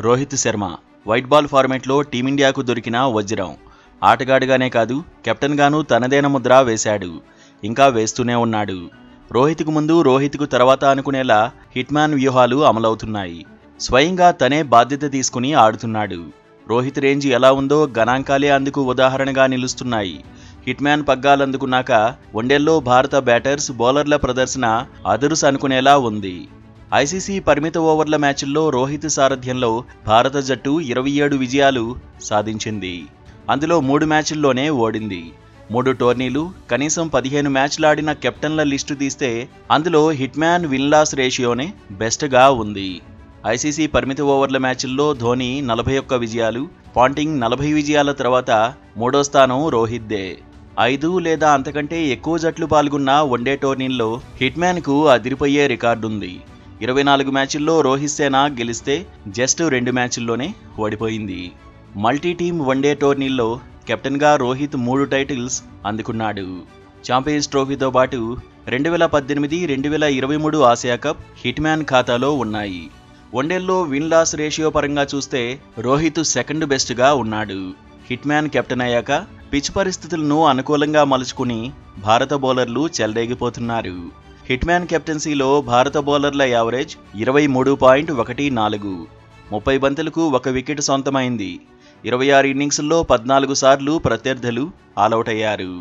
Rohit Sharma white ball ఫార్మాట్లో టీమిండియాకు దొరికిన వజ్రం. ఆటగాడిగానే కాదు, కెప్టెన్గానూ తనదైన ముద్ర వేశాడు. ఇంకా వేస్తూనే ఉన్నాడు. రోహిత్కు ముందు, రోహిత్కు తర్వాత అనుకునేలా హిట్మ్యాన్ వ్యూహాలు అమలవుతున్నాయి. స్వయంగా తనే బాధ్యత తీసుకుని ఆడుతున్నాడు. రోహిత్ రేంజ్ ఎలా ఉందో గణాంకాలే అందుకు ఉదాహరణగా నిలుస్తున్నాయి. హిట్మ్యాన్ పగ్గాలందుకున్నాక వన్డేల్లో భారత బ్యాటర్స్, బౌలర్ల ప్రదర్శన అదురుస్ అనుకునేలా ఉంది. ఐసీసీ పరిమిత ఓవర్ల మ్యాచ్ల్లో రోహిత్ సారథ్యంలో భారత జట్టు 27 విజయాలు సాధించింది. అందులో 3 మ్యాచ్ల్లోనే ఓడింది. 3 టోర్నీలు, కనీసం 15 మ్యాచ్లాడిన కెప్టెన్ల లిస్టు తీస్తే అందులో హిట్మ్యాన్ విన్-లాస్ రేషియోనే బెస్ట్గా ఉంది. ఐసీసీ పరిమిత ఓవర్ల మ్యాచ్ల్లో ధోని 41 విజయాలు, పాంటింగ్ 40 విజయాల తర్వాత మూడో స్థానం రోహిత్దే. 5 లేదా అంతకంటే ఎక్కువ జట్లు పాల్గొన్న వన్డే టోర్నీల్లో హిట్మ్యాన్కు అదిరిపోయే రికార్డుంది. 24 మ్యాచ్ల్లో రోహిత్ సేన గెలిస్తే జస్ట్ 2 మ్యాచ్ల్లోనే ఓడిపోయింది. మల్టీ టీమ్ వన్డే టోర్నీల్లో కెప్టెన్గా రోహిత్ 3 టైటిల్స్ అందుకున్నాడు. ఛాంపియన్స్ ట్రోఫీతో పాటు 2018, 2023 ఆసియా కప్ హిట్మ్యాన్ ఖాతాలో ఉన్నాయి. వన్డేల్లో విన్-లాస్ రేషియో పరంగా చూస్తే రోహిత్ సెకండ్ బెస్ట్గా ఉన్నాడు. హిట్మ్యాన్ కెప్టెన్ అయ్యాక పిచ్ పరిస్థితులను అనుకూలంగా మలుచుకుని భారత బౌలర్లు చెలరేగిపోతున్నారు. హిట్మ్యాన్ కెప్టెన్సీలో భారత బౌలర్ల యావరేజ్ 23.14, 30 బంతులకు 1 వికెట్ సొంతమైంది. 26 ఇన్నింగ్స్ల్లో 14 సార్లు ప్రత్యర్థులు ఆలౌట్ అయ్యారు.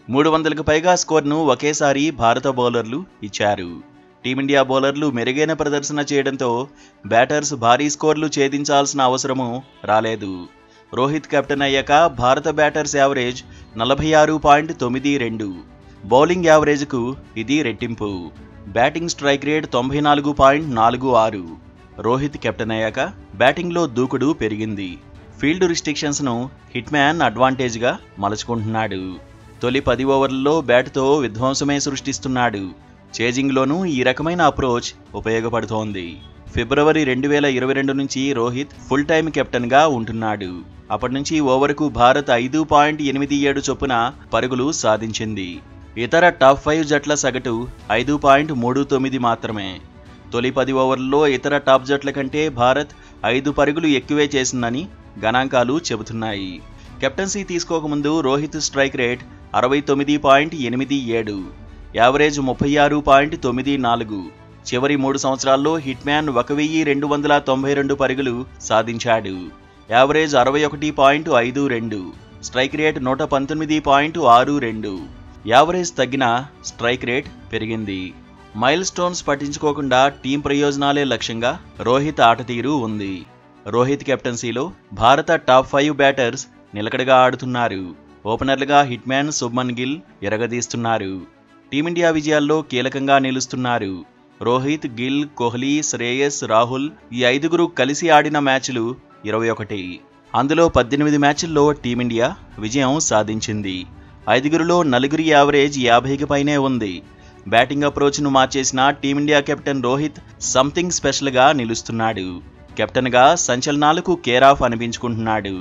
300కు పైగా స్కోర్ను ఒకేసారి భారత బౌలర్లు ఇచ్చారు. టీమిండియా బౌలర్లు మెరుగైన ప్రదర్శన చేయడంతో బ్యాటర్స్ భారీ స్కోర్లు ఛేదించాల్సిన అవసరము రాలేదు. రోహిత్ కెప్టెన్ అయ్యాక భారత బ్యాటర్స్ యావరేజ్ 46.92, బౌలింగ్ యావరేజ్కు ఇది రెట్టింపు. Batting strike rate 94.46. Rohit captain అయ్యాక బ్యాటింగ్లో దూకుడు పెరిగింది. ఫీల్డ్ రిస్ట్రిక్షన్స్ను హిట్మ్యాన్ అడ్వాంటేజ్గా మలుచుకుంటున్నాడు. తొలి 10 ఓవర్లలో బ్యాట్తో విధ్వంసమే సృష్టిస్తున్నాడు. చేజింగ్లోనూ ఈ రకమైన అప్రోచ్ ఉపయోగపడుతోంది. ఫిబ్రవరి 2022 నుంచి రోహిత్ ఫుల్ టైమ్ కెప్టెన్గా ఉంటున్నాడు. అప్పటి నుంచి ఓవర్కు భారత్ 5.87 చొప్పున పరుగులు సాధించింది. ఇతర టాప్ 5 జట్ల సగటు 5.39 మాత్రమే. తొలి 10 ఓవర్లలో ఇతర టాప్ జట్ల కంటే భారత్ 5 పరుగులు ఎక్కువే చేసిందని గణాంకాలు చెబుతున్నాయి. కెప్టెన్సీ తీసుకోకముందు రోహిత్ స్ట్రైక్ రేట్ 69.87, యావరేజ్ 36.94. చివరి 3 సంవత్సరాల్లో హిట్మ్యాన్ 1292 పరుగులు సాధించాడు. Average 61.52, strike rate 119.62. యావరేజ్ తగ్గిన, స్ట్రైక్ రేట్ పెరిగింది. మైల్ స్టోన్స్ పట్టించుకోకుండా టీం ప్రయోజనాలే లక్ష్యంగా రోహిత్ ఆట తీరు ఉంది. రోహిత్ కెప్టెన్సీలో భారత టాప్ 5 బ్యాటర్స్ నిలకడగా ఆడుతున్నారు. ఓపెనర్లుగా హిట్మ్యాన్, శుభ్మన్ గిల్ ఎరగదీస్తున్నారు. టీమిండియా విజయాల్లో కీలకంగా నిలుస్తున్నారు. రోహిత్, గిల్, కోహ్లీ, శ్రేయస్, రాహుల్ ఈ 5గురు కలిసి ఆడిన మ్యాచ్లు 21. అందులో 18 మ్యాచ్ల్లో టీమిండియా విజయం సాధించింది. 5గురిలో 4 యావరేజ్ 50కి పైనే ఉంది. బ్యాటింగ్ అప్రోచ్ను మార్చేసిన టీమిండియా కెప్టెన్ రోహిత్ సంథింగ్ స్పెషల్గా నిలుస్తున్నాడు. కెప్టెన్గా సంచలనాలకు కేర్ ఆఫ్ అనిపించుకుంటున్నాడు.